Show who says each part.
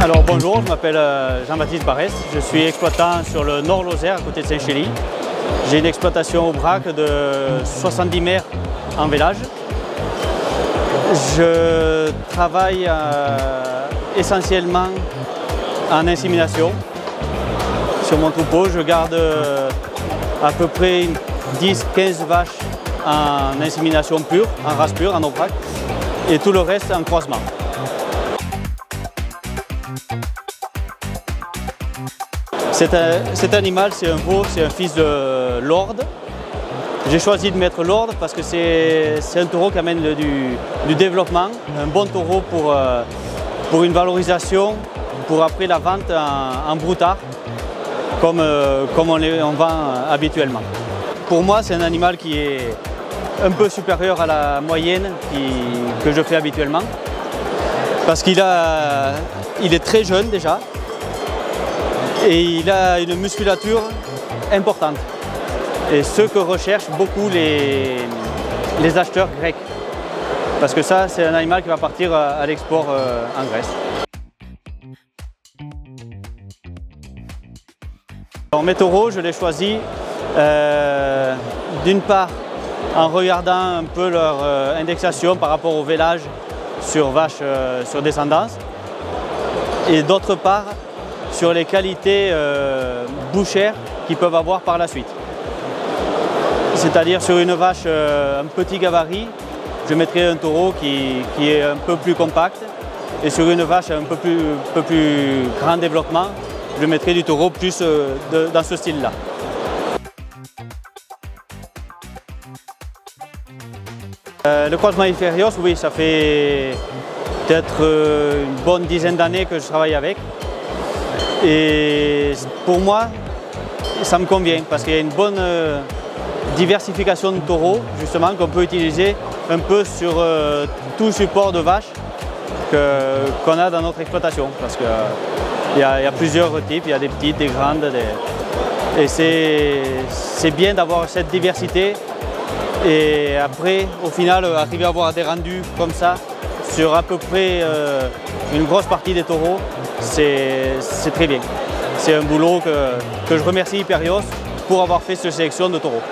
Speaker 1: Alors bonjour, je m'appelle Jean-Baptiste Barès, je suis exploitant sur le Nord-Lozère à côté de Saint-Chély. J'ai une exploitation au Brac de 70 mères en vélage. Je travaille essentiellement en insémination. Sur mon troupeau, je garde à peu près 10-15 vaches en insémination pure, en race pure, en Aubrac, et tout le reste en croisement. Cet animal, c'est un veau, c'est un fils de Lord. J'ai choisi de mettre Lord parce que c'est un taureau qui amène du développement, un bon taureau pour une valorisation, pour après la vente en broutard, comme on vend habituellement. Pour moi, c'est un animal qui est un peu supérieur à la moyenne que je fais habituellement, parce qu'il est très jeune déjà, et il a une musculature importante. Et ce que recherchent beaucoup les acheteurs grecs. Parce que ça, c'est un animal qui va partir à l'export en Grèce. Alors, mes taureaux, je les choisis d'une part en regardant un peu leur indexation par rapport au vélage sur vaches sur descendance, et d'autre part sur les qualités bouchères qu'ils peuvent avoir par la suite. C'est-à-dire sur une vache un petit gabarit, je mettrai un taureau qui est un peu plus compact, et sur une vache un peu plus grand développement, je mettrai du taureau plus dans ce style-là. Le croisement Iferios, oui, ça fait peut-être une bonne dizaine d'années que je travaille avec. Et pour moi, ça me convient parce qu'il y a une bonne diversification de taureaux, justement, qu'on peut utiliser un peu sur tout support de vache qu'on a dans notre exploitation. Parce qu'il y a plusieurs types, il y a des petites, des grandes. Et c'est bien d'avoir cette diversité. Et après, au final, arriver à avoir des rendus comme ça, sur à peu près une grosse partie des taureaux, c'est très bien. C'est un boulot que je remercie Hyperios pour avoir fait cette sélection de taureaux.